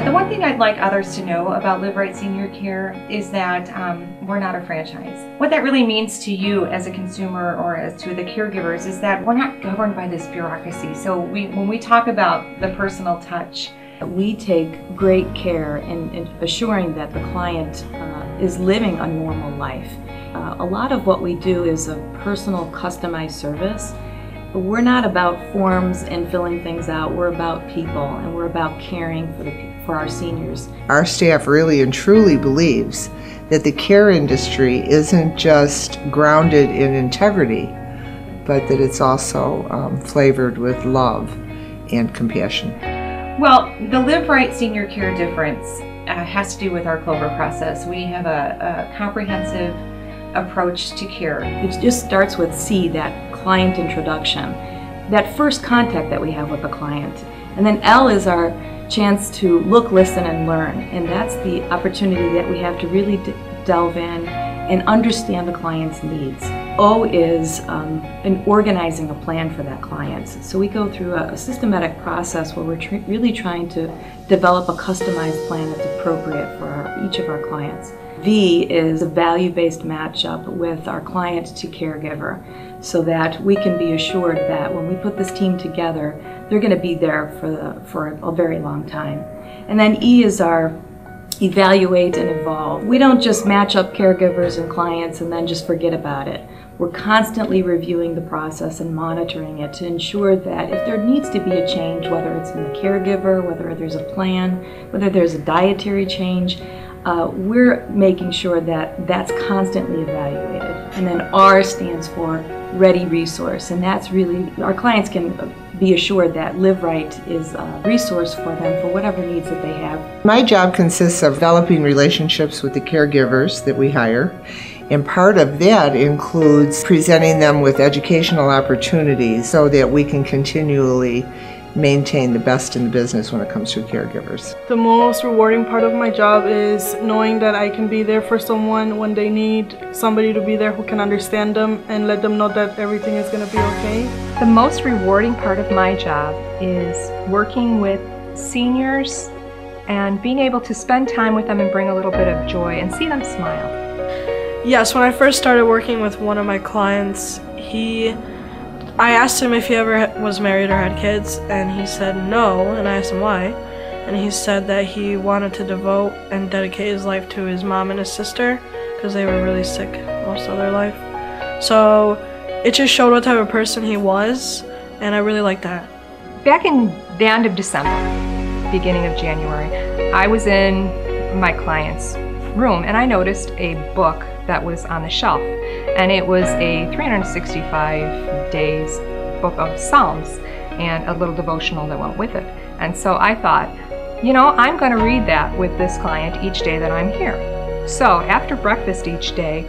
The one thing I'd like others to know about Live Right Senior Care is that we're not a franchise. What that really means to you as a consumer or as to the caregivers is that we're not governed by this bureaucracy. So when we talk about the personal touch, we take great care in assuring that the client is living a normal life. A lot of what we do is a personal, customized service. We're not about forms and filling things out. We're about people, and we're about caring for our seniors. Our staff really and truly believes that the care industry isn't just grounded in integrity, but that it's also flavored with love and compassion. Well, the Live Right Senior Care difference has to do with our Clover process. We have a comprehensive approach to care. It just starts with C, that client introduction, that first contact that we have with the client. And then L is our chance to look, listen, and learn. And that's the opportunity that we have to really delve in and understand the client's needs. O is in organizing a plan for that client. So we go through a systematic process where we're really trying to develop a customized plan that's appropriate for each of our clients. V is a value-based matchup with our client to caregiver, so that we can be assured that when we put this team together, they're going to be there for a very long time. And then E is our evaluate and evolve. We don't just match up caregivers and clients and then just forget about it. We're constantly reviewing the process and monitoring it to ensure that if there needs to be a change, whether it's in the caregiver, whether there's a plan, whether there's a dietary change, we're making sure that that's constantly evaluated. And then R stands for ready resource, and that's really, our clients can be assured that Live Right is a resource for them for whatever needs that they have. My job consists of developing relationships with the caregivers that we hire, and part of that includes presenting them with educational opportunities so that we can continually maintain the best in the business when it comes to caregivers. The most rewarding part of my job is knowing that I can be there for someone when they need somebody to be there who can understand them and let them know that everything is going to be okay. The most rewarding part of my job is working with seniors and being able to spend time with them and bring a little bit of joy and see them smile. Yes, when I first started working with one of my clients, I asked him if he ever was married or had kids, and he said no, and I asked him why, and he said that he wanted to devote and dedicate his life to his mom and his sister because they were really sick most of their life. So it just showed what type of person he was, and I really liked that. Back in the end of December, beginning of January, I was in my client's room and I noticed a book that was on the shelf, and it was a 365 days book of Psalms and a little devotional that went with it. And so I thought, you know, I'm going to read that with this client each day that I'm here. So after breakfast each day,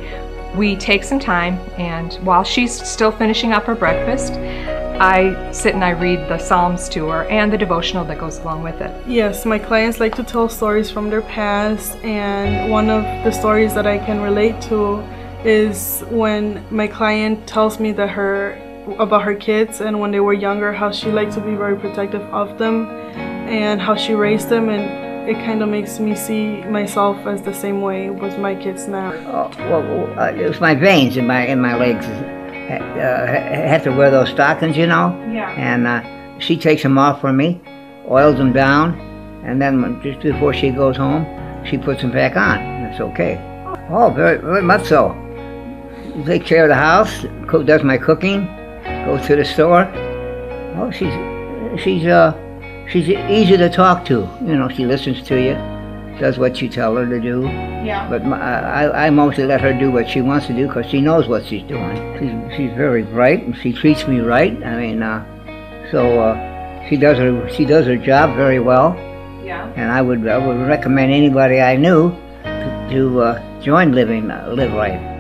we take some time, and while she's still finishing up her breakfast, I sit and I read the Psalms to her and the devotional that goes along with it. Yes, my clients like to tell stories from their past, and one of the stories that I can relate to is when my client tells me that about her kids and when they were younger, how she liked to be very protective of them and how she raised them, and it kind of makes me see myself as the same way with my kids now. It was my veins in my legs. Had to wear those stockings, you know. Yeah. And she takes them off for me, oils them down, and then just before she goes home, she puts them back on. That's okay. Oh, very, very much so. Take care of the house, does my cooking, goes to the store. Oh, she's easy to talk to. You know, she listens to you, does what you tell her to do. Yeah. But I mostly let her do what she wants to do because she knows what she's doing. She's very bright, and she treats me right. I mean, she does her job very well. Yeah. And I would recommend anybody I knew to join Live Right.